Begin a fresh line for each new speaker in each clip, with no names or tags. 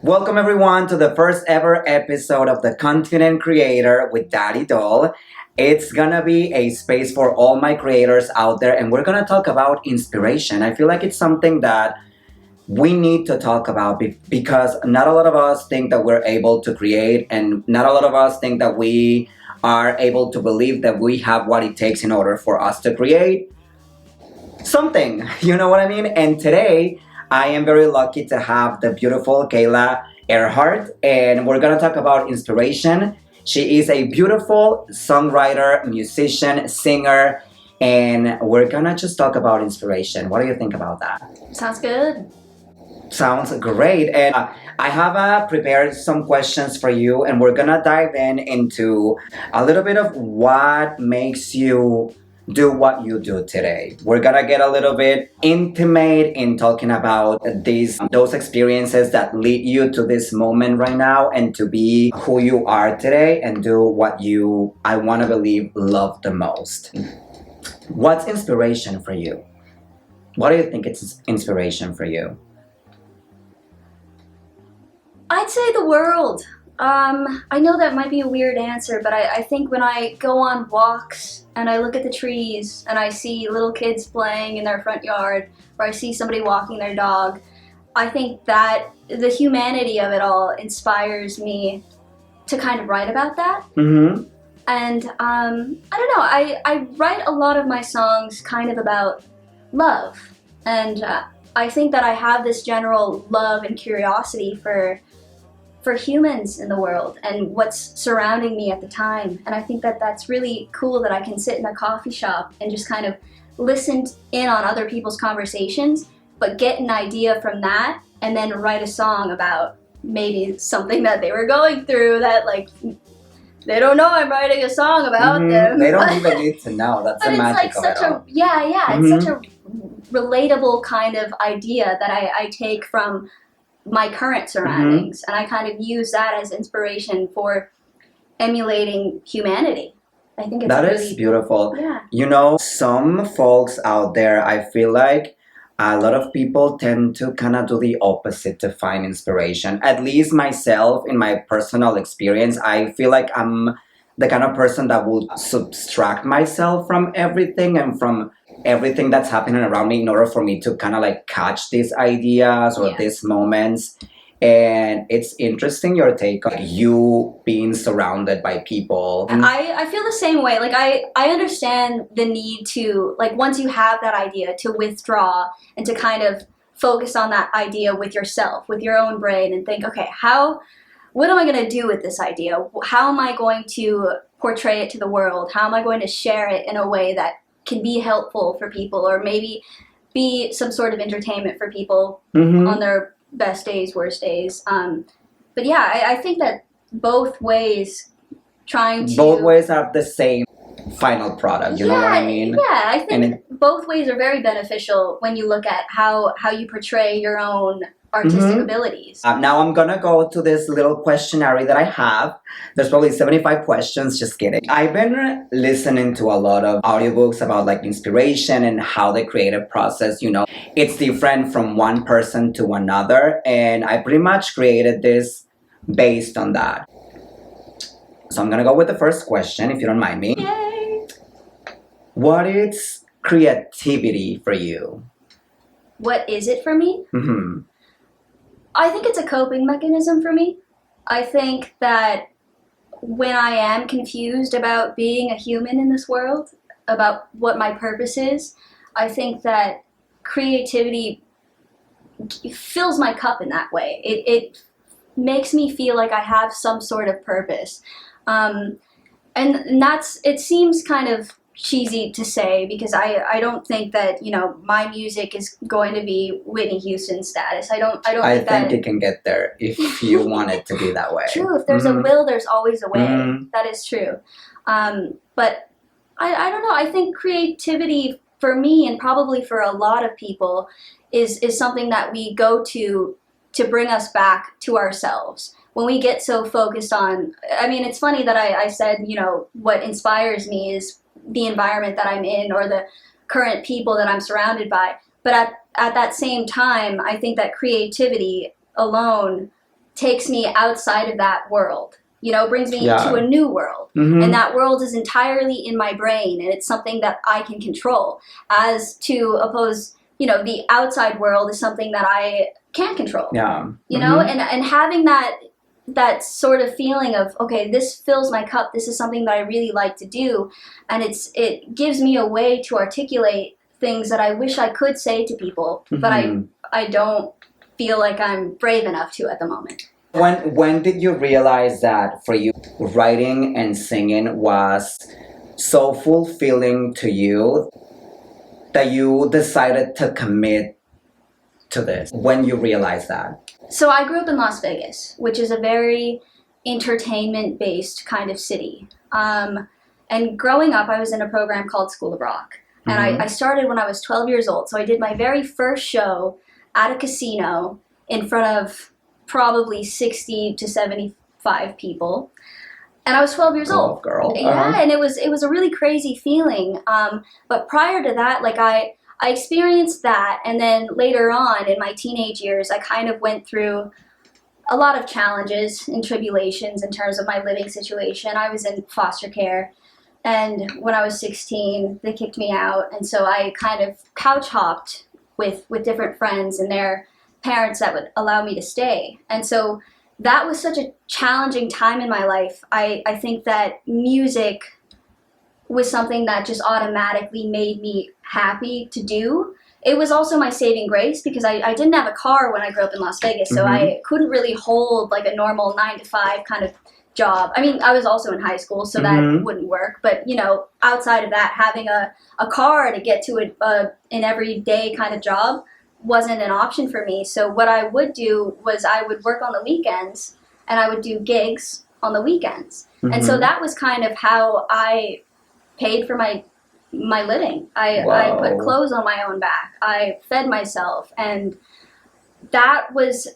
Welcome everyone to the first ever episode of the Confident Creator with Daddy Doll. It's gonna be a space for all my creators out there, and we're gonna talk about inspiration. I feel like it's something that we need to talk about because not a lot of us think that we're able to create, and not a lot of us think that we are able to believe that we have what it takes in order for us to create something. You know what I mean? And today, I am very lucky to have the beautiful Kayla Erhardt, and we're gonna talk about inspiration. She is a beautiful songwriter, musician, singer, and we're gonna just talk about inspiration. What do you think about that?
Sounds good.
Sounds great. And I have prepared some questions for you, and we're gonna dive into a little bit of what makes you do what you do today. We're gonna get a little bit intimate in talking about those experiences that lead you to this moment right now and to be who you are today and do what you, I wanna believe, love the most. What's inspiration for you? What do you think it's inspiration for you?
I'd say the world. I know that might be a weird answer, but I think when I go on walks and I look at the trees and I see little kids playing in their front yard, or I see somebody walking their dog, I think that the humanity of it all inspires me to kind of write about that.
Mm-hmm.
And I don't know, I write a lot of my songs kind of about love. And I think that I have this general love and curiosity for humans in the world and what's surrounding me at the time. And I think that that's really cool that I can sit in a coffee shop and just kind of listen in on other people's conversations, but get an idea from that and then write a song about maybe something that they were going through that, like, they don't know I'm writing a song about them.
They don't even need to know. That's the magic of it all.
It's such a relatable kind of idea that I take from my current surroundings, and I kind of use that as inspiration for emulating humanity. I think it's
That
really,
is beautiful.
Yeah.
You know, some folks out there, I feel like a lot of people tend to kind of do the opposite to find inspiration. At least myself, in my personal experience, I feel like I'm the kind of person that will subtract myself from everything and from everything that's happening around me in order for me to kind of like catch these ideas or these moments. And it's interesting your take on you being surrounded by people.
I feel the same way. Like I understand the need to, like, once you have that idea, to withdraw and to kind of focus on that idea with yourself, with your own brain, and think, okay, what am I going to do with this idea? How am I going to portray it to the world? How am I going to share it in a way that can be helpful for people, or maybe be some sort of entertainment for people on their best days, worst days. But yeah, I think that both ways
have the same final product. You know what I mean?
Yeah, I think both ways are very beneficial when you look at how you portray your own artistic abilities.
Now I'm gonna go to this little questionnaire that I have. There's probably 75 questions, just kidding. I've been listening to a lot of audiobooks about like inspiration and how the creative process, you know, it's different from one person to another. And I pretty much created this based on that. So I'm gonna go with the first question, if you don't mind me.
Yay!
What is creativity for you?
What is it for me? I think it's a coping mechanism for me. I think that when I am confused about being a human in this world, about what my purpose is, I think that creativity fills my cup in that way. It makes me feel like I have some sort of purpose. And it seems kind of cheesy to say, because I don't think that, you know, my music is going to be Whitney Houston status. I think
it can get there if you want it to be that way.
True. If there's a will, there's always a way. That is true. But I don't know. I think creativity for me, and probably for a lot of people, is something that we go to bring us back to ourselves. When we get so focused on, I mean, it's funny that I said, you know, what inspires me is the environment that I'm in or the current people that I'm surrounded by. But at that same time, I think that creativity alone takes me outside of that world. You know, brings me to a new world. And that world is entirely in my brain, and it's something that I can control. As to oppose, you know, the outside world is something that I can't control. You know, and having that sort of feeling of, okay, this fills my cup, this is something that I really like to do, and it gives me a way to articulate things that I wish I could say to people, but I don't feel like I'm brave enough to at the moment.
When did you realize that for you, writing and singing was so fulfilling to you that you decided to commit to this? When you realized that?
So I grew up in Las Vegas, which is a very entertainment-based kind of city. And growing up, I was in a program called School of Rock. And I started when I was 12 years old. So I did my very first show at a casino in front of probably 60 to 75 people, and I was 12 years old.
Girl.
Yeah, and it was a really crazy feeling. But prior to that, like I experienced that, and then later on in my teenage years, I kind of went through a lot of challenges and tribulations in terms of my living situation. I was in foster care, and when I was 16, they kicked me out, and so I kind of couch hopped with different friends and their parents that would allow me to stay. And so that was such a challenging time in my life. I think that music was something that just automatically made me happy to do. It was also my saving grace because I didn't have a car when I grew up in Las Vegas, so I couldn't really hold like a normal 9-to-5 kind of job. I mean, I was also in high school, so that wouldn't work. But, you know, outside of that, having a car to get to an everyday kind of job wasn't an option for me. So what I would do was I would work on the weekends, and I would do gigs on the weekends. And so that was kind of how I paid for my living. I put clothes on my own back. I fed myself, and that was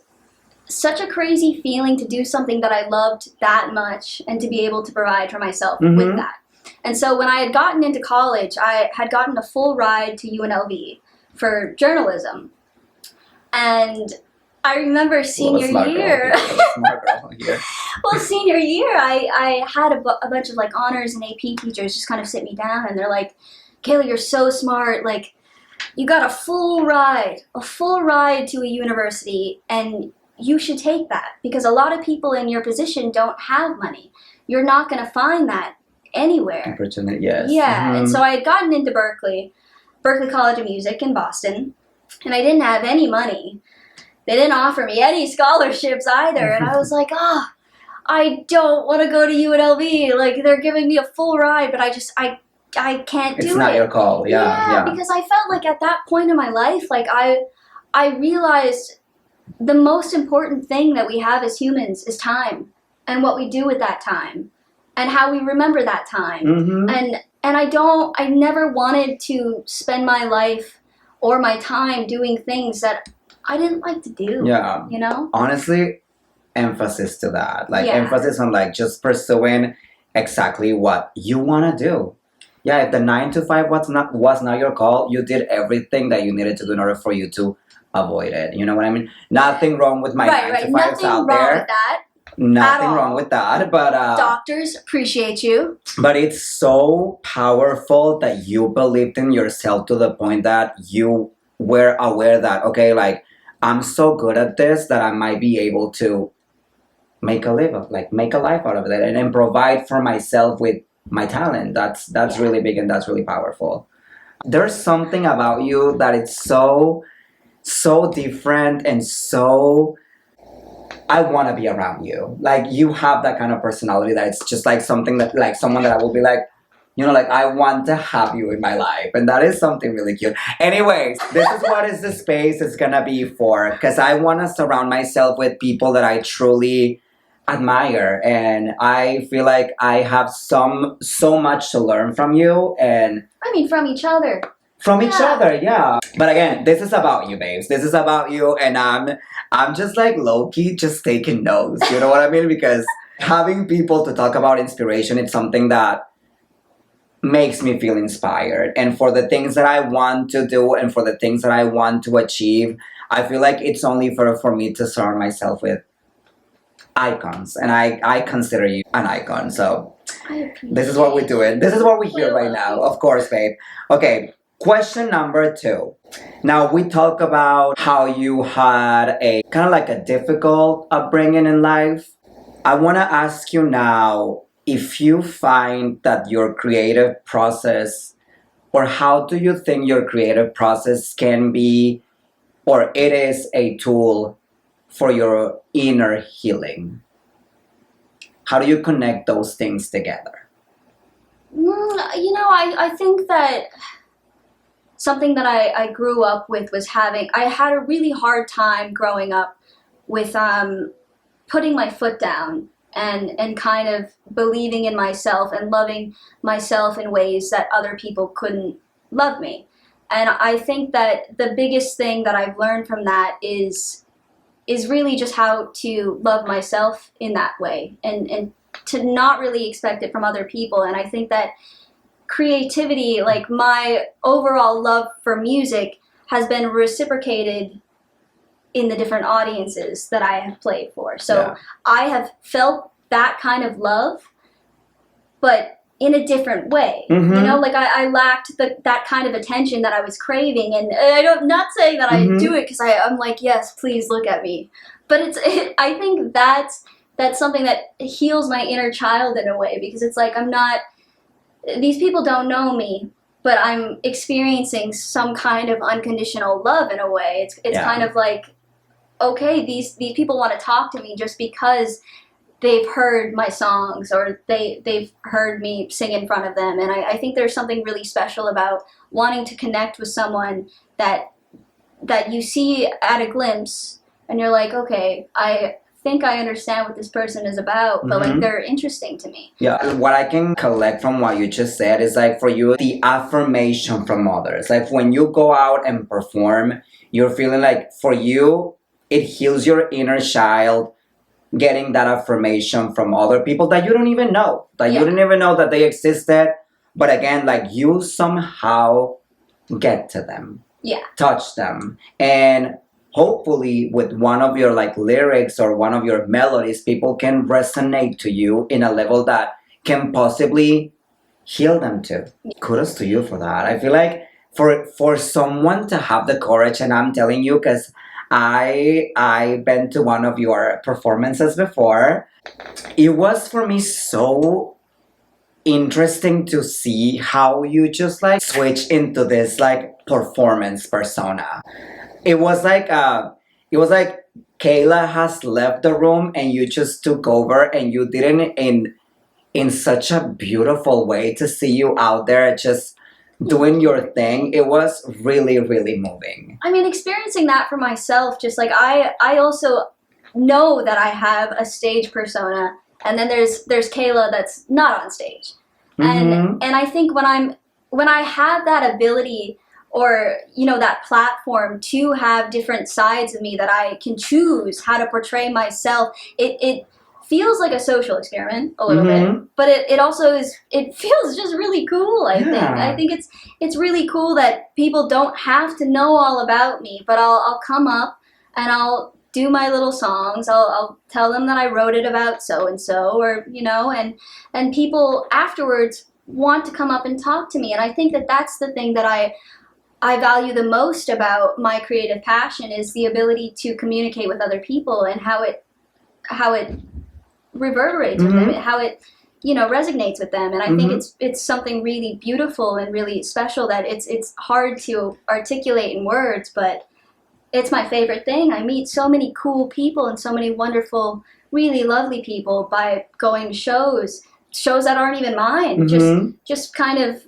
such a crazy feeling to do something that I loved that much and to be able to provide for myself with that. And so when I had gotten into college, I had gotten a full ride to UNLV for journalism. And I remember senior year. Well, senior year, I had a bunch of like honors and AP teachers just kind of sit me down, and they're like, "Kayla, you're so smart. Like, you got a full ride to a university, and you should take that, because a lot of people in your position don't have money. You're not going to find that anywhere."
Opportunity, yes.
Yeah, and so I had gotten into Berkeley College of Music in Boston, and I didn't have any money. They didn't offer me any scholarships either, and I was like, I don't want to go to UNLV. Like, they're giving me a full ride, but I can't do it.
It's not your call, yeah.
Because I felt like at that point in my life, like I realized the most important thing that we have as humans is time, and what we do with that time, and how we remember that time. And I never wanted to spend my life or my time doing things that I didn't like to do. Yeah. You know? Honestly,
emphasis to that. Like, emphasis on like just pursuing exactly what you want to do. Yeah, if the 9-to-5 was not your call, you did everything that you needed to do in order for you to avoid it. You know what I mean? Nothing wrong with my 9-to-5s out there.
With that.
Nothing wrong with that, but
doctors appreciate you.
But it's so powerful that you believed in yourself to the point that you were aware that, okay, like, I'm so good at this that I might be able to make a life out of it, and provide for myself with my talent. That's really big, and that's really powerful. There's something about you that it's so different, and so I want to be around you. Like, you have that kind of personality that it's just like something that, like, someone that I will be like, you know, like, I want to have you in my life. And that is something really cute. Anyways, this is what is the space is going to be for. Because I want to surround myself with people that I truly admire. And I feel like I have so much to learn from you. And
I mean, from each other.
From each other, yeah. But again, this is about you, babes. This is about you. And I'm just like low-key just taking notes. You know what I mean? Because having people to talk about inspiration, it's something that makes me feel inspired. And for the things that I want to do and for the things that I want to achieve, I feel like it's only for me to surround myself with icons, and I consider you an icon. So
I appreciate
this is what we're doing. This is what we hear right now. Of course, babe. Okay, question number 2. Now we talk about how you had a kind of like a difficult upbringing in life. I want to ask you now if you find that your creative process, or how do you think your creative process can be, or it is a tool for your inner healing? How do you connect those things together?
I think that something that I grew up with was I had a really hard time growing up with putting my foot down and kind of believing in myself and loving myself in ways that other people couldn't love me. And I think that the biggest thing that I've learned from that is really just how to love myself in that way, and to not really expect it from other people. And I think that creativity, like my overall love for music, has been reciprocated in the different audiences that I have played for. So
Yeah.
I have felt that kind of love, but in a different way.
Mhm.
Like I lacked that kind of attention that I was craving. And not saying that I do it because I'm like, yes, please look at me. But I think that's something that heals my inner child in a way, because it's like these people don't know me, but I'm experiencing some kind of unconditional love in a way. It's
Yeah.
kind of like, okay, these people want to talk to me just because they've heard my songs, or they've heard me sing in front of them. And I think there's something really special about wanting to connect with someone that you see at a glimpse, and you're like, okay, I think I understand what this person is about, but like they're interesting to me.
Yeah, what I can collect from what you just said is like, for you, the affirmation from others. Like when you go out and perform, you're feeling like, for you, it heals your inner child, getting that affirmation from other people that you don't even know, that you
Yeah.
didn't even know that they existed. But again, like you somehow get to them,
Yeah.
touch them, and hopefully with one of your like lyrics or one of your melodies, people can resonate to you in a level that can possibly heal them too. Kudos to you for that. I feel like for someone to have the courage, and I'm telling you because I've been to one of your performances before. It was for me so interesting to see how you just like switch into this like performance persona. It was like Kayla has left the room and you just took over, and you did it in such a beautiful way to see you out there just doing your thing. It was really, really moving.
I mean, experiencing that for myself, just like I also know that I have a stage persona, and then there's Kayla that's not on stage.
Mhm.
And I think when I have that ability, or that platform to have different sides of me that I can choose how to portray myself, it feels like a social experiment a little bit, but it also it feels just really cool. I
Yeah.
think it's really cool that people don't have to know all about me, but I'll come up and I'll do my little songs. I'll tell them that I wrote it about so and so, or and people afterwards want to come up and talk to me. And I think that that's the thing that I value the most about my creative passion, is the ability to communicate with other people, and how it reverberates with them, how it resonates with them. And I think it's something really beautiful and really special that it's hard to articulate in words, but it's my favorite thing. I meet so many cool people and so many wonderful, really lovely people by going to shows that aren't even mine. Just kind of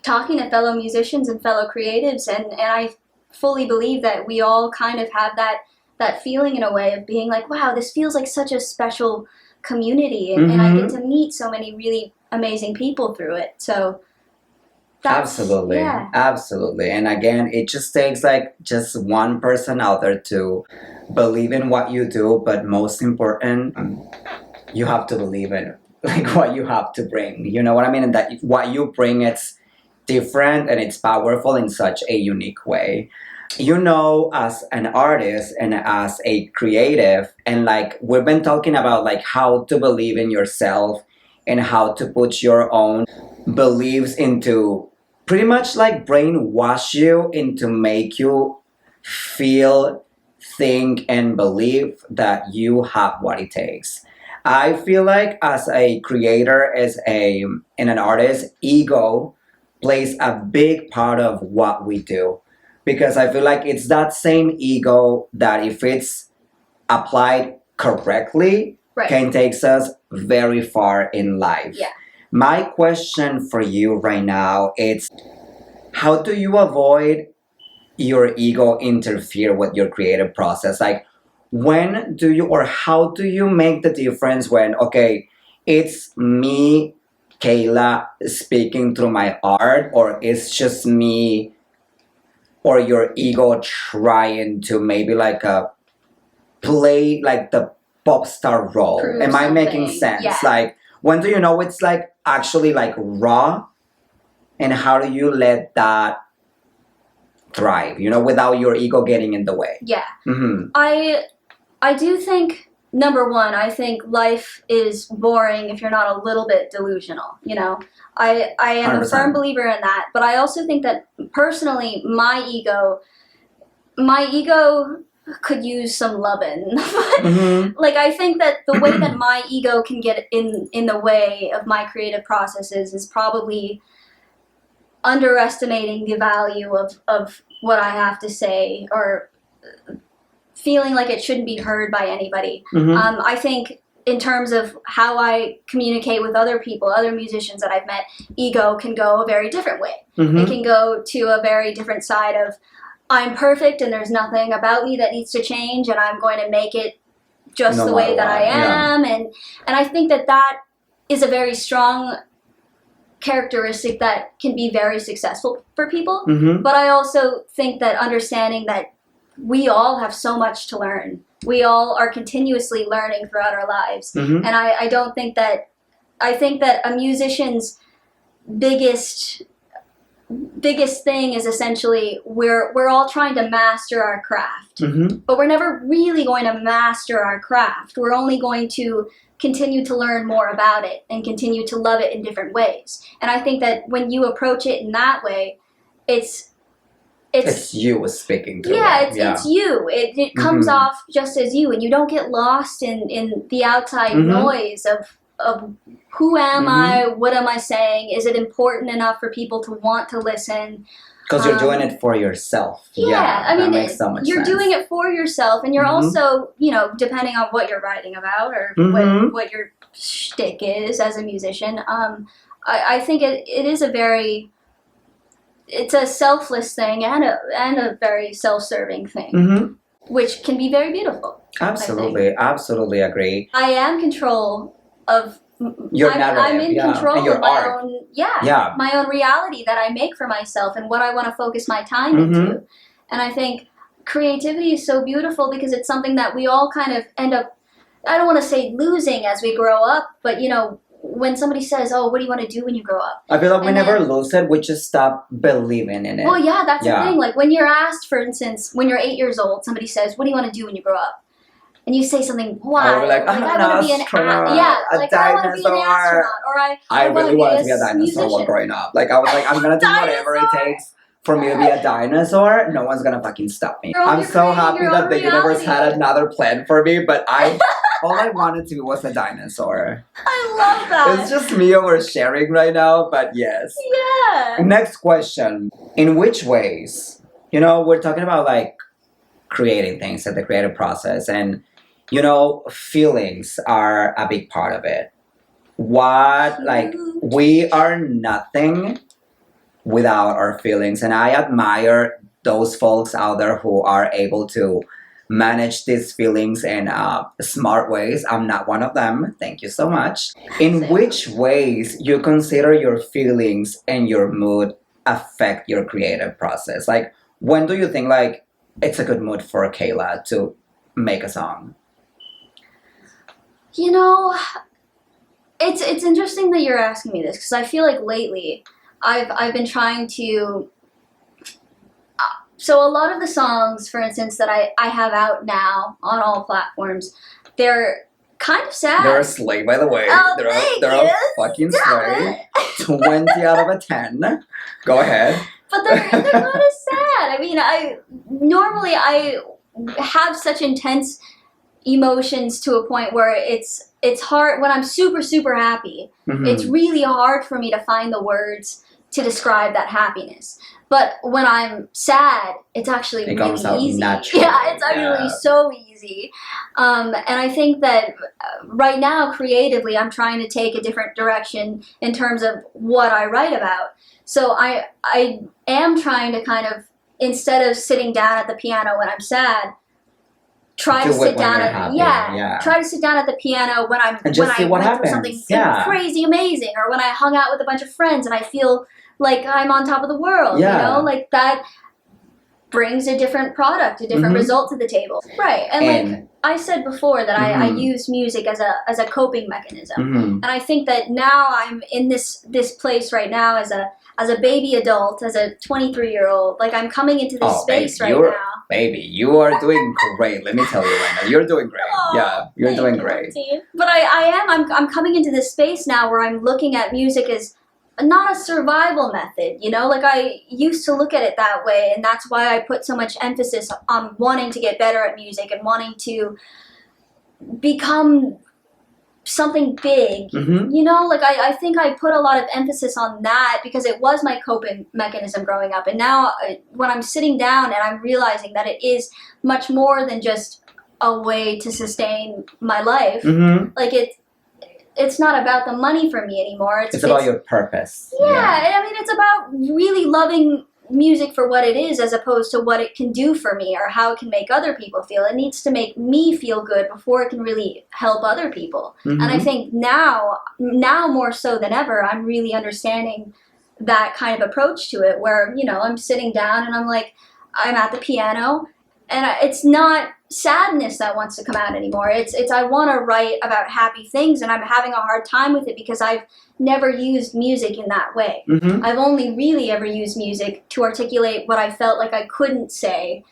talking to fellow musicians and fellow creatives, and I fully believe that we all kind of have that feeling in a way of being like, wow, this feels like such a special community, and I get to meet so many really amazing people through it. So
Absolutely.
yeah.
Absolutely. And again, it just takes like just one person out there to believe in what you do, but most important, you have to believe in like what you have to bring. You know what I mean? And that what you bring, it's different and it's powerful in such a unique way. you know, as an artist and as a creative, and like we've been talking about like how to believe in yourself and how to put your own beliefs into pretty much like brainwash you into make you feel, think, and believe that you have what it takes. I feel like as a creator, as a and an artist, ego plays a big part of what we do because I feel like it's that same ego that if it's applied correctly
Right.
can take us very far in life.
Yeah.
My question for you right now is how do you avoid your ego interfere with your creative process? Like when do you or how do you make the difference when okay, it's me, Kayla, speaking through my art, or it's just me or your ego trying to maybe like play like the pop star role?
Prove
Am I making
something.
sense?
Yeah.
Like when do you know it's like actually like raw, and how do you let that thrive, you know, without your ego getting in the way?
Yeah.
Mm-hmm.
I do think, number one, I think life is boring if you're not a little bit delusional, you know? I am
100%.
a firm believer in that, but I also think that personally my ego could use some loving.
Mm-hmm.
Like I think that the way that my ego can get in the way of my creative processes is probably underestimating the value of what I have to say, or feeling like it shouldn't be heard by anybody.
Mm-hmm.
I think in terms of how I communicate with other people, other musicians that I've met, ego can go a very different way.
Mm-hmm.
It can go to a very different side of I'm perfect and there's nothing about me that needs to change and I'm going to make it just
No
the way
matter
that I
what, yeah.
am. And I think that that is a very strong characteristic that can be very successful for people.
Mm-hmm.
But I also think that understanding that we all have so much to learn. We all are continuously learning throughout our lives.
Mm-hmm.
And I don't think that, I think that a musician's biggest thing is essentially we're all trying to master our craft.
Mm-hmm.
But we're never really going to master our craft. We're only going to continue to learn more about it and continue to love it in different ways. And I think that when you approach it in that way, it's
you speaking through
yeah,
it.
it's you. It comes
Mhm.
off just as you, and you don't get lost in the outside
Mhm.
noise of who am I, what am I saying, is it important enough for people to want to listen?
Because you're doing it for yourself.
Yeah, I mean,
that makes so much
you're
sense.
doing it for yourself, and you're
Mhm.
also, you know, depending on what you're writing about or
Mhm.
what your shtick is as a musician. I think it is a very, it's a selfless thing and a very self-serving thing,
Mhm.
which can be very beautiful.
Absolutely, absolutely agree.
I am control of
Your
I'm
narrative,
in
yeah,
control
and your
of my
art.
own
Yeah.
my own reality that I make for myself and what I want to focus my time
Mhm.
into. And I think creativity is so beautiful because it's something that we all kind of end up, I don't want to say losing as we grow up, but you know, when somebody says, "Oh, what do you want to do when you grow up?"
I feel like we
And
never
then-
lose it. We just stop believing in it.
Well, yeah, that's
Yeah.
the thing. Like when you're asked, for instance, when you're 8 years old, somebody says, "What do you want to do when you grow up?" And you say something wild,
like,
I want to be an
astronaut,
yeah, like I want to be an
dinosaur.
astronaut, or
I
want
really
to
wanted
be
to be a dinosaur while
musician.
growing up. Like I was like, I'm gonna do whatever it
Dinosaur!
takes for me to be a dinosaur. No one's gonna fucking stop me.
You're
I'm so
creating
happy
your
that
own
the universe had
reality.
another plan for me, but all I wanted to was a dinosaur.
I love that.
It's just me oversharing right now, but yes.
Yeah.
Next question. In which ways, you know, we're talking about like creating things and the creative process, and you know, feelings are a big part of it. What, like, we are nothing without our feelings, and I admire those folks out there who are able to manage these feelings in smart ways. I'm not one of them. Thank you so much. In
Same.
which ways you consider your feelings and your mood affect your creative process? Like, when do you think like it's a good mood for Kayla to make a song?
You know, it's interesting that you're asking me this because I feel like lately I've been trying to So a lot of the songs, for instance, that I have out now on all platforms, they're kind of sad.
They're a slay, by the way.
Oh,
they're a fucking slay. 20 out of a 10. Go ahead.
But they're kind of sad. I mean, normally I have such intense emotions to a point where it's hard when I'm super, super happy.
Mm-hmm.
It's really hard for me to find the words to describe that happiness. But when I'm sad, it's actually
it comes
really
out
easy.
naturally.
Yeah, it's actually so easy. And I think that right now, creatively, I'm trying to take a different direction in terms of what I write about. So I am trying to kind of, instead of sitting down at the piano when I'm sad, try to sit down try to sit down at the piano when I went through something crazy amazing, or when I hung out with a bunch of friends and I feel like I'm on top of the world. You know, like that brings a different product, a different result to the table. Right. And like I said before that I use music as a coping mechanism. And I think that now I'm in this place right now as a baby adult, as a 23-year-old. Like I'm coming into this space right now.
Baby, you are doing great. Let me tell you right now, you're doing great. You're doing great.
But I'm coming into this space now where I'm looking at music as not a survival method, you know? Like I used to look at it that way, and that's why I put so much emphasis on wanting to get better at music and wanting to become something big. You know, like I think I put a lot of emphasis on that because it was my coping mechanism growing up. And now when I'm sitting down and I'm realizing that it is much more than just a way to sustain my life, like it's not about the money for me anymore. It's
about your purpose.
Yeah, I mean, it's about really loving music for what it is as opposed to what it can do for me or how it can make other people feel. It needs to make me feel good before it can really help other people. And I think now more so than ever, I'm really understanding that kind of approach to it where, you know, I'm sitting down and I'm like, I'm at the piano and it's not sadness that wants to come out anymore. It's I want to write about happy things, and I'm having a hard time with it because I've never used music in that way. I've only really ever used music to articulate what I felt like I couldn't say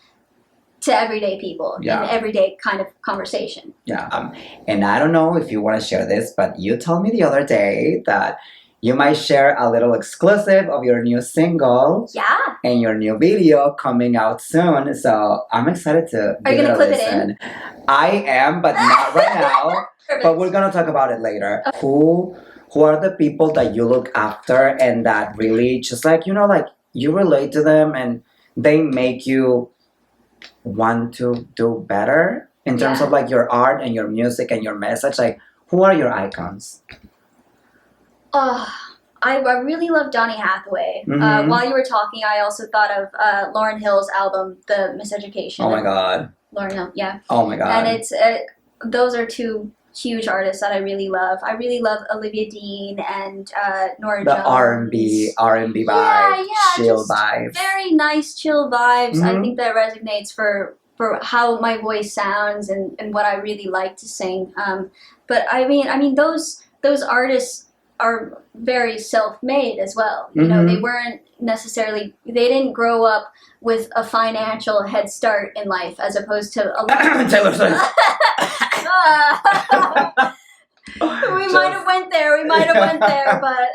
to everyday people in everyday kind of conversation.
And I don't know if you want to share this, but you told me the other day that you might share a little exclusive of your new single and your new video coming out soon. So I'm excited to
Are you going to clip it in?
I am, but not right now. But we're going to talk about it later.
Okay.
Who are the people that you look after and that really just like, you know, like you relate to them and they make you want to do better in terms of like your art and your music and your message? Like, who are your icons?
I really love Donny Hathaway. While you were talking, I also thought of Lauryn Hill's album, The Miseducation.
Oh my God.
Lauryn Hill, yeah.
Oh my God.
And it's those are two huge artists that I really love. I really love Olivia Dean and Nora Jones.
The R&B vibe, chill vibes. Very
nice, chill vibes. I think that resonates for how my voice sounds and what I really like to sing. But I mean those artists are very self-made as well. You know, they weren't necessarily, they didn't grow up with a financial head start in life as opposed to a lot of
Taylor Swift.
We might have went there, but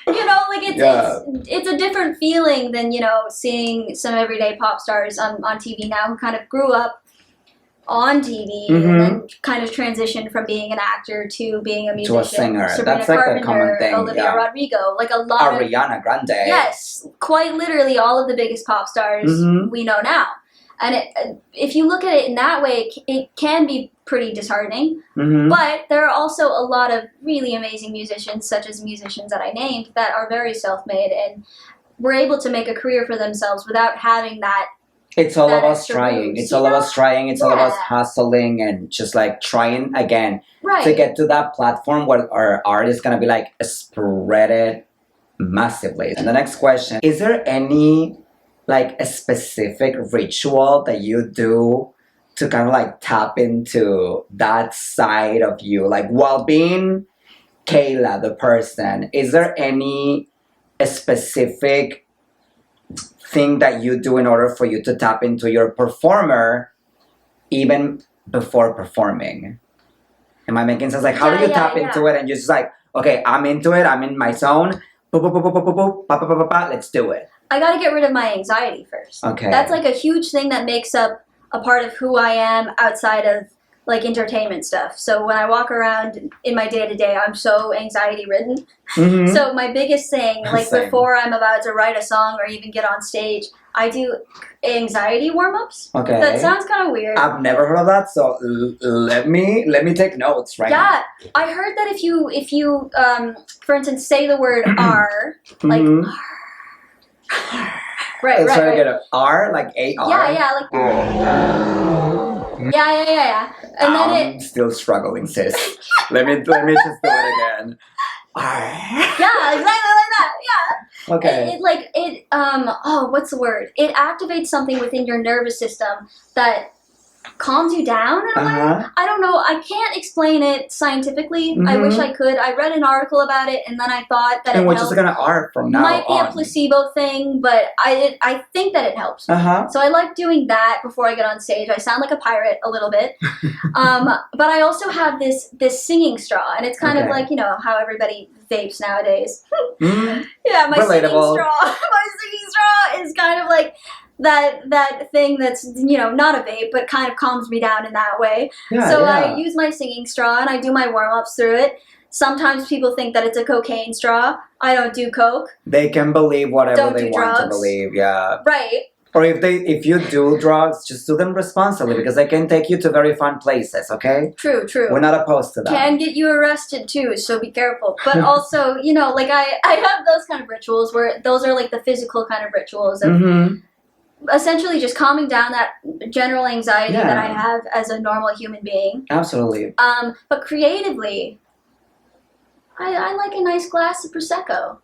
you know, like it's a different feeling than, you know, seeing some everyday pop stars on TV now who kind of grew up on TV and then kind of transitioned from being an actor to being a musician.
To a singer.
Sabrina
That's like
Carpenter,
the common thing.
Olivia Rodrigo, like a lot
Ariana Grande.
Yes, quite literally all of the biggest pop stars we know now. And if you look at it in that way, it can be pretty disheartening. But there are also a lot of really amazing musicians, such as musicians that I named, that are very self-made and were able to make a career for themselves without having that.
It's all about trying. It's all about trying. It's all about hustling and just like trying again to get to that platform where our art is going to be like spread it massively. And the next question, is there any like a specific ritual that you do to kind of like tap into that side of you? Like while being Kayla, the person, is there any specific thing that you do in order for you to tap into your performer even before performing? Am I making sense? Like, how do you tap into it and you're just like, okay, I'm into it, I'm in my zone, boop, boop, boop, boop, boop, boop, boop, boop, boop, boop, let's do it.
I gotta get rid of my anxiety first.
Okay.
That's like a huge thing that makes up a part of who I am outside of like entertainment stuff. So when I walk around in my day-to-day, I'm so anxiety ridden.
Mm-hmm.
So my biggest thing, like
Same.
before I'm about to write a song or even get on stage, I do anxiety warm-ups.
Okay.
That sounds kind of weird.
I've never heard of that, so let me take notes right now.
Yeah, I heard that if you for instance, say the word R, like
Mm-hmm.
right.
Try to get an R, like A-R.
Yeah, like yeah. And then
I'm still struggling, sis. let me just do it again.
yeah, exactly like that. Yeah.
Okay.
What's the word? It activates something within your nervous system that calms you down in a way. I don't know. I can't explain it scientifically. I wish I could. I read an article about it, and then I thought that
and
it
we're
helped.
just gonna art from now
Might be
on.
a placebo thing, but I think that it helps. So I like doing that before I get on stage. I sound like a pirate a little bit, but I also have this singing straw, and it's kind of like, you know, how everybody vapes nowadays. Yeah, my singing straw. My singing straw is kind of like that thing that's, you know, not a vape, but kind of calms me down in that way. I use my singing straw and I do my warm-ups through it. Sometimes people think that it's a cocaine straw. I don't do coke.
They can believe whatever they want
drugs.
to believe, yeah.
Right.
Or if you do drugs, just do them responsibly because they can take you to very fun places, okay?
True.
We're not opposed to that.
Can get you arrested too, so be careful. But also, you know, like I have those kind of rituals where those are like the physical kind of rituals of essentially just calming down that general anxiety that I have as a normal human being.
Absolutely.
But creatively, I like a nice glass of Prosecco.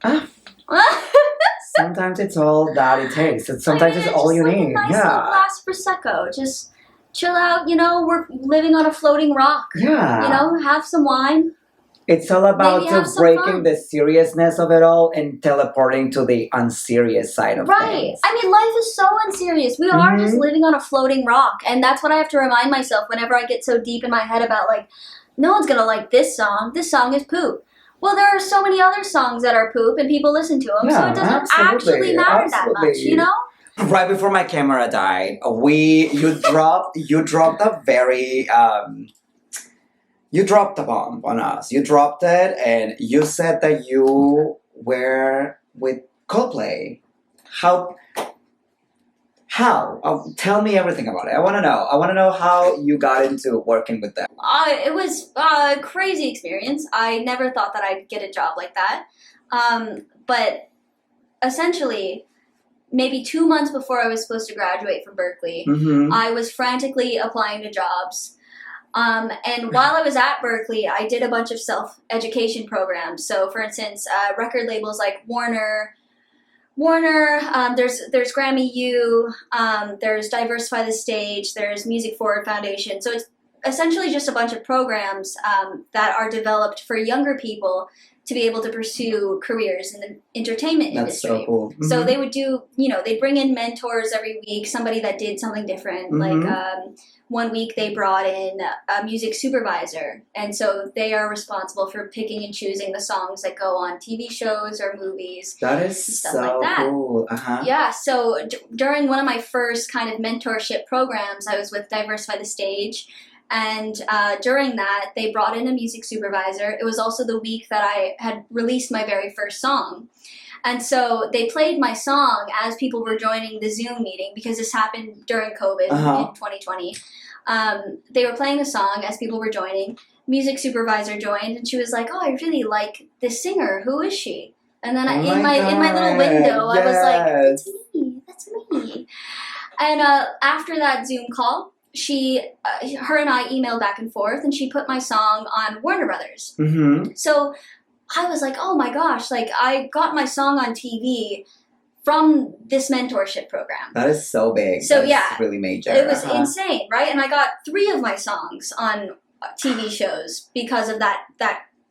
Sometimes it's all that it takes. Sometimes it's all you need.
A nice little glass of Prosecco. Just chill out, you know, we're living on a floating rock.
Yeah.
You know, have some wine.
It's all about breaking
fun.
the seriousness of it all and teleporting to the unserious side of things.
I mean, life is so unserious. We are just living on a floating rock. And that's what I have to remind myself whenever I get so deep in my head about, like, no one's going to like this song. This song is poop. Well, there are so many other songs that are poop and people listen to them. So it doesn't actually matter that much, you know?
Right before my camera died, you dropped a very... you dropped a bomb on us. You dropped it, and you said that you were with Coldplay. How? Tell me everything about it. I want to know. I want to know how you got into working with them.
It was a crazy experience. I never thought that I'd get a job like that. But essentially, maybe 2 months before I was supposed to graduate from Berkeley, I was frantically applying to jobs. And while I was at Berkeley, I did a bunch of self-education programs. So, for instance, record labels like Warner, there's Grammy U, there's Diversify the Stage, there's Music Forward Foundation. So it's essentially just a bunch of programs that are developed for younger people to be able to pursue careers in the entertainment industry.
That's so cool.
So they would do, you know, they'd bring in mentors every week, somebody that did something different. Like 1 week they brought in a music supervisor. And so they are responsible for picking and choosing the songs that go on TV shows or movies.
That is
stuff
so
like that.
cool.
Yeah, so during one of my first kind of mentorship programs, I was with Diversify the Stage. And during that, they brought in a music supervisor. It was also the week that I had released my very first song. And so they played my song as people were joining the Zoom meeting because this happened during COVID in 2020. They were playing the song as people were joining. Music supervisor joined and she was like, "Oh, I really like this singer. Who is she?" And then in my little window, I was like, "That's me." And after that Zoom call, her and I emailed back and forth, and she put my song on Warner Brothers. So I was like, oh my gosh, like I got my song on TV from this mentorship program.
That is so big.
So
that's really major.
It was insane, right? And I got 3 of my songs on TV shows because of that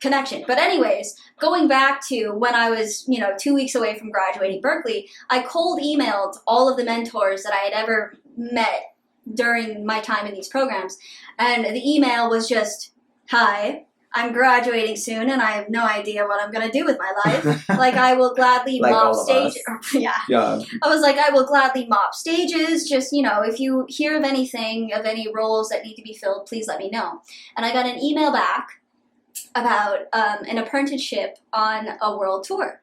connection. But anyways, going back to when I was, 2 weeks away from graduating Berklee, I cold emailed all of the mentors that I had ever met during my time in these programs. And the email was just, "Hi, I'm graduating soon and I have no idea what I'm going to do with my life. Like, I will gladly
Like
mop
all of
stage."
us.
Yeah. I was like, "I will gladly mop stages. Just, if you hear of anything, of any roles that need to be filled, please let me know." And I got an email back about an apprenticeship on a world tour.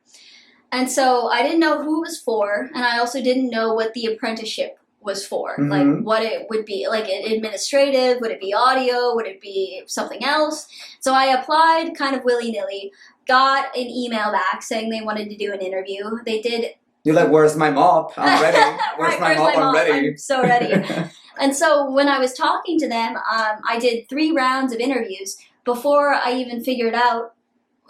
And so I didn't know who it was for, and I also didn't know what the apprenticeship was for, like what it would be, like administrative, would it be audio, would it be something else? So I applied kind of willy-nilly, got an email back saying they wanted to do an interview. They did.
You're like, "Where's my mop? I'm ready. Where's my mop? I'm ready."
I'm so ready. And so when I was talking to them, I did 3 rounds of interviews before I even figured out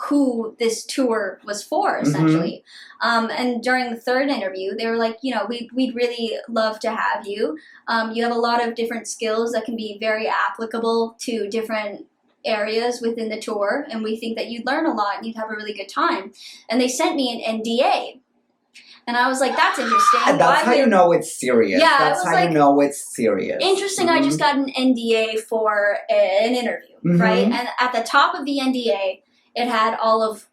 who this tour was for, essentially. And during the 3rd interview, they were like, we'd really love to have you. You have a lot of different skills that can be very applicable to different areas within the tour, and we think that you'd learn a lot and you'd have a really good time. And they sent me an NDA. And I was like, that's interesting.
And that's how you know it's serious.
Yeah,
that's how you know it's serious.
Interesting. I just got an NDA for an interview, right? And at the top of the NDA, it had all of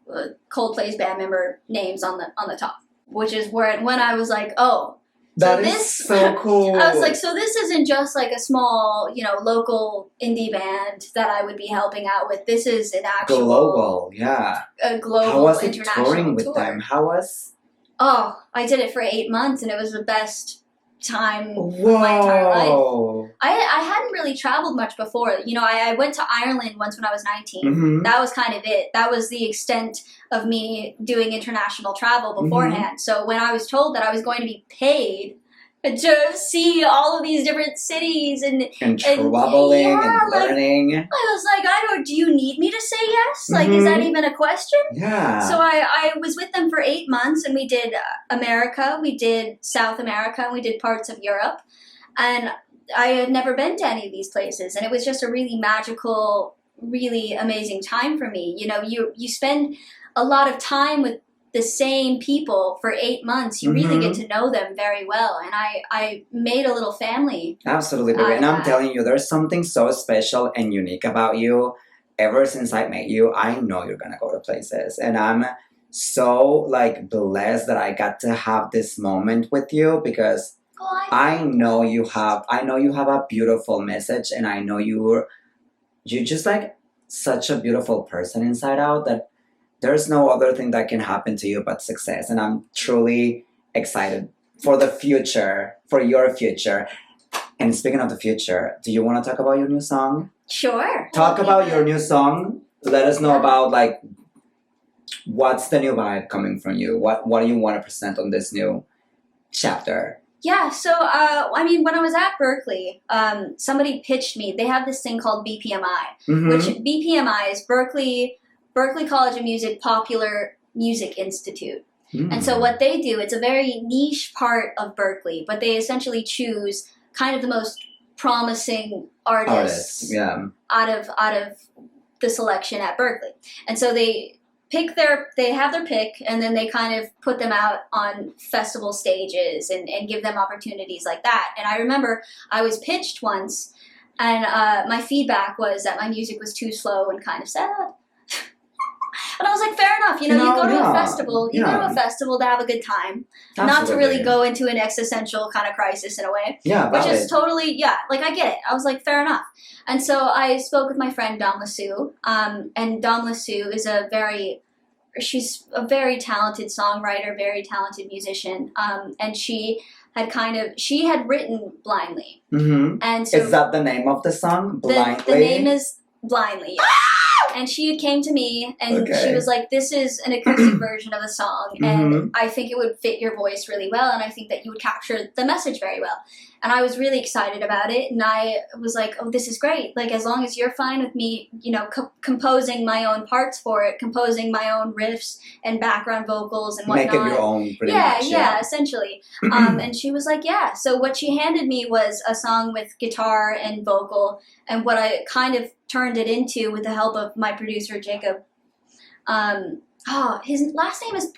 Coldplay's band member names on the top, which is when I was like, oh,
that is so cool.
I was like, so this isn't just like a small, local indie band that I would be helping out with. This is an actual
global, yeah,
a global.
How was it
international
touring with
tour.
them? How was?
Oh, I did it for 8 months, and it was the best time of my entire life. I hadn't really traveled much before. I went to Ireland once when I was 19. That was kind of it. That was the extent of me doing international travel beforehand. So when I was told that I was going to be paid to see all of these different cities and
traveling and learning,
I was like, do you need me to say yes? Like, is that even a question?
Yeah.
So I was with them for 8 months, and we did America, we did South America, and we did parts of Europe. And I had never been to any of these places, and it was just a really magical, really amazing time for me. You spend a lot of time with the same people for 8 months. You really get to know them very well, and I made a little family.
Absolutely, baby. And I'm telling you, there's something so special and unique about you. Ever since I met you, I know you're gonna go to places, and I'm so blessed that I got to have this moment with you, because I know you have a beautiful message, and I know you're just such a beautiful person inside out, that there's no other thing that can happen to you but success. And I'm truly excited for the future, for your future. And speaking of the future, do you want to talk about your new song?
Sure.
Talk about your new song. Let us know about what's the new vibe coming from you. What do you want to present on this new chapter?
Yeah, so when I was at Berklee, somebody pitched me. They have this thing called BPMI, which BPMI is Berklee College of Music Popular Music Institute. And so what they do, it's a very niche part of Berklee, but they essentially choose kind of the most promising artists out of the selection at Berklee. And so they have their pick, and then they kind of put them out on festival stages and give them opportunities like that. And I remember I was pitched once, and my feedback was that my music was too slow and kind of sad. And I was like, fair enough. You go to a festival. You go to a festival to have a good time, not to really go into an existential kind of crisis in a way.
Yeah,
which is totally, I get it. I was like, fair enough. And so I spoke with my friend Dom Lassou, and Dom Lassou is she's a very talented songwriter, very talented musician, and she had written Blindly. And so
is that the name of the song? Blindly?
The name is Blindly. Yes. And she came to me, and she was like, this is an acoustic version of the song, and I think it would fit your voice really well, and I think that you would capture the message very well. And I was really excited about it, and I was like, oh, this is great. As long as you're fine with me, composing my own parts for it, composing my own riffs and background vocals and whatnot.
Make it your own, pretty much.
Yeah, essentially. And she was like, yeah. So what she handed me was a song with guitar and vocal, and what I kind of turned it into with the help of my producer, Jacob His last name is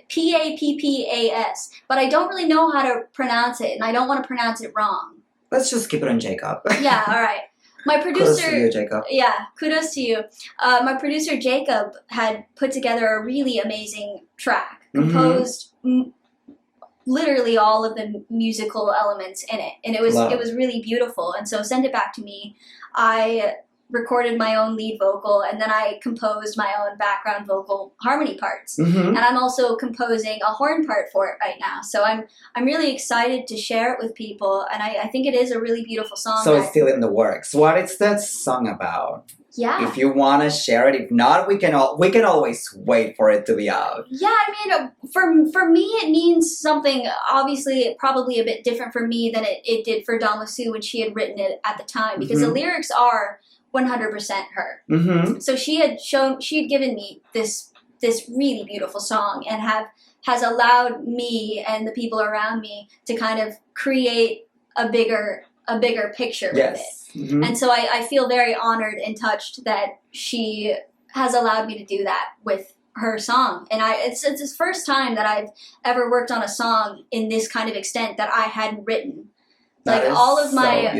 Pappas, but I don't really know how to pronounce it, and I don't want to pronounce it wrong.
Let's just keep it on Jacob.
Yeah, all right. My producer,
kudos to you, Jacob.
Yeah, kudos to you. My producer Jacob had put together a really amazing track, composed literally all of the musical elements in it, and it was really beautiful. And so send it back to me. I recorded my own lead vocal, and then I composed my own background vocal harmony parts. And I'm also composing a horn part for it right now. So I'm really excited to share it with people, and I think it is a really beautiful song.
So it's still in the works. What is that song about?
Yeah.
If you want to share it, if not, we can always wait for it to be out.
Yeah, I mean, for me, it means something, obviously, probably a bit different for me than it did for Dawn LeSue when she had written it at the time, because the lyrics are 100% her. So she had given me this really beautiful song, and has allowed me and the people around me to kind of create a bigger picture with it. And so I feel very honored and touched that she has allowed me to do that with her song. And it's the first time that I've ever worked on a song in this kind of extent that I hadn't written. Like all of my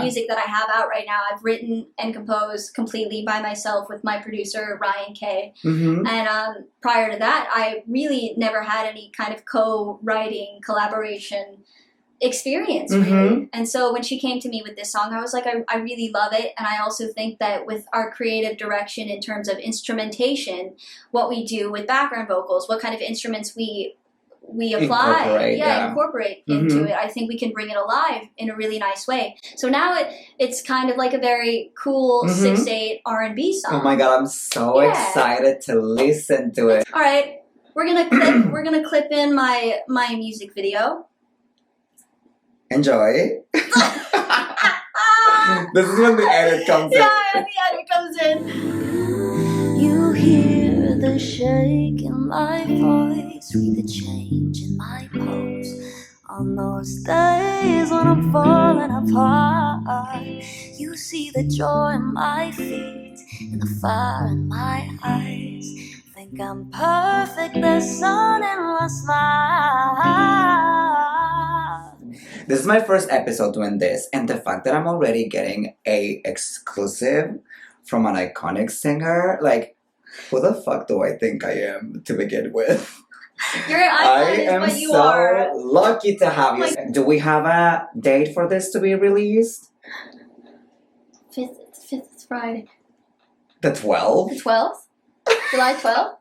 music that I have out right now, I've written and composed completely by myself with my producer Ryan Kay. And prior to that, I really never had any kind of co-writing collaboration experience, really. And so when she came to me with this song, I was like, I really love it. And I also think that with our creative direction in terms of instrumentation, what we do with background vocals, what kind of instruments we apply, incorporate into it, I think we can bring it alive in a really nice way. So now it's kind of like a very cool 6/8 R&B song.
Oh my god, I'm so excited to listen to it.
All right, we're gonna clip in my music video.
Enjoy. This is when the edit comes in.
Yeah, the edit comes in.
You hear the shake in my voice, read the change in my pose. On those days when I'm falling apart, you see the joy in my feet and the fire in my eyes. Think I'm perfect, there's sun in my smile.
This is my first episode doing this, and the fact that I'm already getting a exclusive from an iconic singer, like, who the fuck do I think I am to begin with?
You're an icon, but you are.
I am so lucky to have you. Do we have a date for this to be released?
5th Friday.
The 12th?
The 12th? July 12th?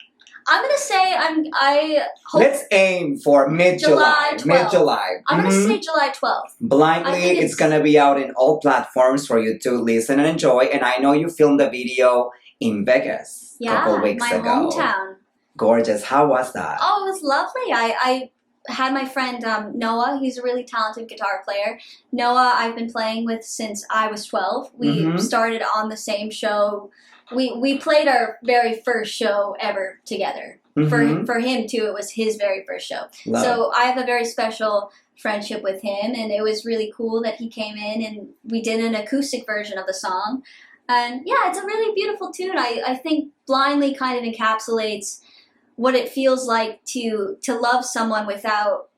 I'm gonna say I hope.
Let's aim for mid-July. Mid-July.
I'm gonna say July 12th.
Blindly, it's gonna be out in all platforms for you to listen and enjoy. And I know you filmed the video in Vegas a couple weeks ago.
My hometown.
Gorgeous. How was that?
Oh, it was lovely. I had my friend Noah. He's a really talented guitar player. Noah, I've been playing with since I was 12. We started on the same show. We played our very first show ever together. For him too, it was his very first show.
Love.
So I have a very special friendship with him, and it was really cool that he came in and we did an acoustic version of the song. And yeah, it's a really beautiful tune. I think Blindly kind of encapsulates what it feels like to love someone without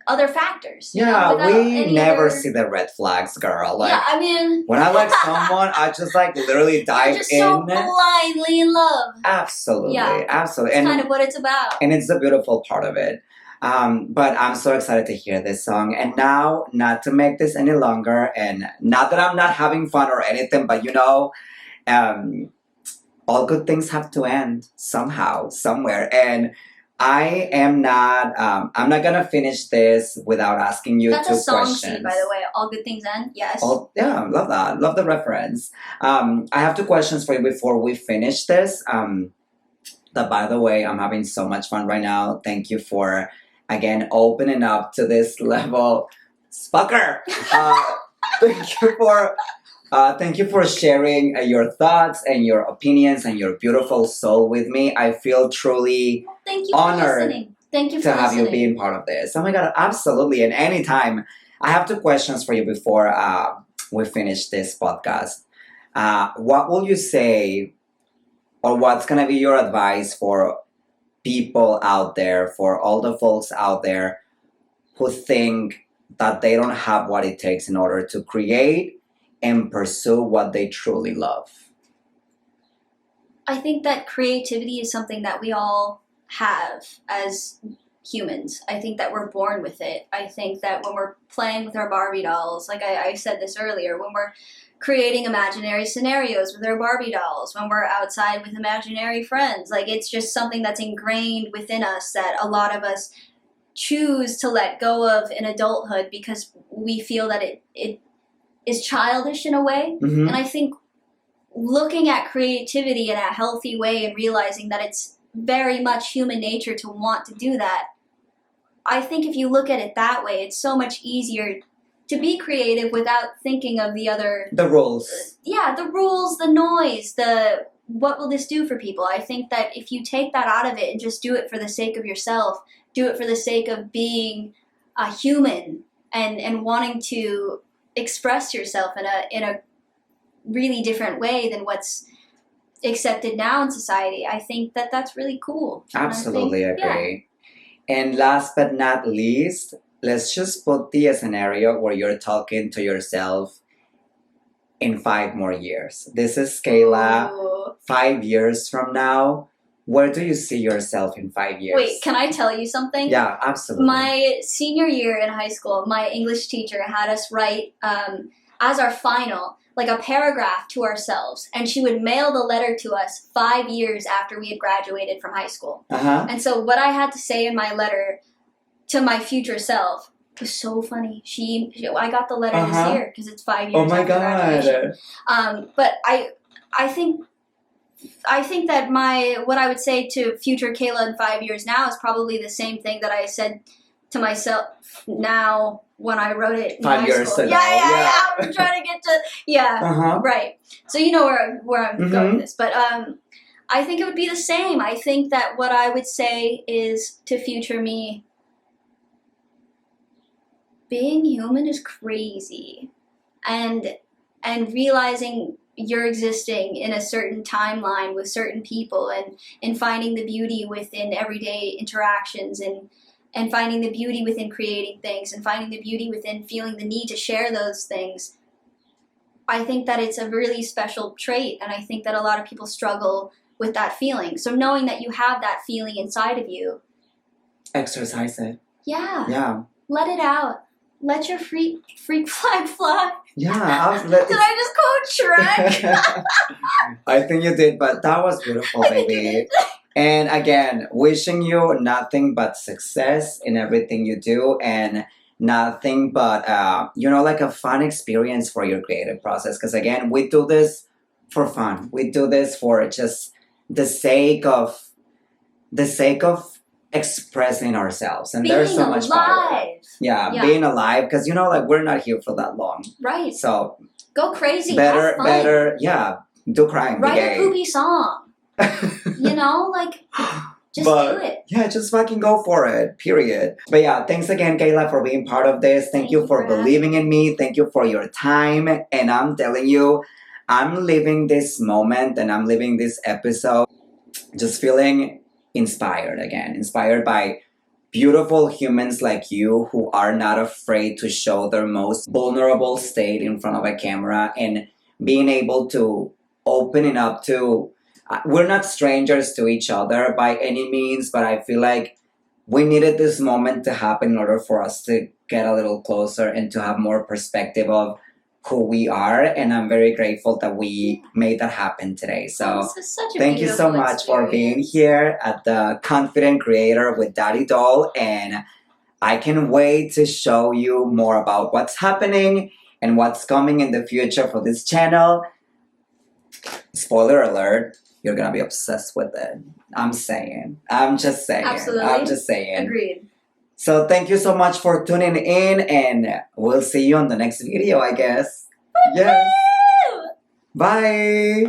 other factors.
Yeah, we never see the red flags, girl. Like,
yeah, I mean,
when I like someone, I just like literally dive
you're just so blindly in love.
Absolutely,
Yeah,
absolutely.
It's kind of what it's about.
And it's the beautiful part of it. But I'm so excited to hear this song. And now, not to make this any longer, and not that I'm not having fun or anything, but all good things have to end somehow, somewhere. And I am not, I'm not going to finish this without asking you
That's
two
a song
questions.
sheet, by the way. All good things end, yes.
Yeah, love that. Love the reference. I have two questions for you before we finish this. That, by the way, I'm having so much fun right now. Thank you for, again, opening up to this level. Fucker! Thank you for sharing your thoughts and your opinions and your beautiful soul with me. I feel truly honored to have you being part of this. Oh my God, absolutely. And anytime. I have two questions for you before we finish this podcast. What will you say or what's gonna be your advice for people out there, for all the folks out there who think that they don't have what it takes in order to create and pursue what they truly love?
I think that creativity is something that we all have as humans. I think that we're born with it. I think that when we're playing with our Barbie dolls, like I said this earlier, when we're creating imaginary scenarios with our Barbie dolls, when we're outside with imaginary friends, like it's just something that's ingrained within us that a lot of us choose to let go of in adulthood because we feel that it is childish in a way.
Mm-hmm.
And I think looking at creativity in a healthy way and realizing that it's very much human nature to want to do that, I think if you look at it that way, it's so much easier to be creative without thinking of the
rules.
Yeah, the rules, the noise, the what will this do for people. I think that if you take that out of it and just do it for the sake of yourself, do it for the sake of being a human and wanting to express yourself in a really different way than what's accepted now in society, I think that that's really cool.
Absolutely agree. And last but not least, let's just put the scenario where you're talking to yourself in 5 more years. This is Kayla.
Ooh.
5 years from now, where do you see yourself in 5 years?
Wait, can I tell you something?
Yeah, absolutely.
My senior year in high school, my English teacher had us write as our final, like a paragraph to ourselves, and she would mail the letter to us 5 years after we had graduated from high school.
Uh-huh.
And so what I had to say in my letter to my future self was so funny. I got the letter this year because it's 5 years.
Oh my
after graduation.
God!
But I think that what I would say to future Kayla in 5 years now is probably the same thing that I said to myself now when I wrote it in
5
high
years
school.
ago.
Yeah. I'm trying to get to right. So you know where I'm going with this, but I think it would be the same. I think that what I would say is to future me, being human is crazy, and realizing you're existing in a certain timeline with certain people and finding the beauty within everyday interactions and finding the beauty within creating things and finding the beauty within feeling the need to share those things. I think that it's a really special trait, and I think that a lot of people struggle with that feeling. So knowing that you have that feeling inside of you.
Exercise it.
Yeah.
Yeah.
Let it out. Let your freak flag fly.
Yeah.
Did I just quote Shrek?
I think you did, but that was beautiful, baby. And again, wishing you nothing but success in everything you do and nothing but, like a fun experience for your creative process. Because again, we do this for fun. We do this for just the sake of expressing ourselves. And there's so much power. Yeah, being alive. Because, we're not here for that long.
Right.
So
go crazy.
Better, do crime.
Write a poopy song. Just do it.
Yeah, just fucking go for it, period. But yeah, thanks again, Kayla, for being part of this. Thank you for believing in me. Thank you for your time. And I'm telling you, I'm living this moment and I'm living this episode just feeling inspired again. Inspired by beautiful humans like you who are not afraid to show their most vulnerable state in front of a camera and being able to open it up to... We're not strangers to each other by any means, but I feel like we needed this moment to happen in order for us to get a little closer and to have more perspective of who we are. And I'm very grateful that we made that happen today. So thank you so much for being here at the Confident Creator with Daddy Doll. And I can wait to show you more about what's happening and what's coming in the future for this channel. Spoiler alert. You're gonna be obsessed with it. I'm just saying.
Absolutely.
I'm just saying.
Agreed.
So thank you so much for tuning in, and we'll see you on the next video, I guess. Yes. Bye.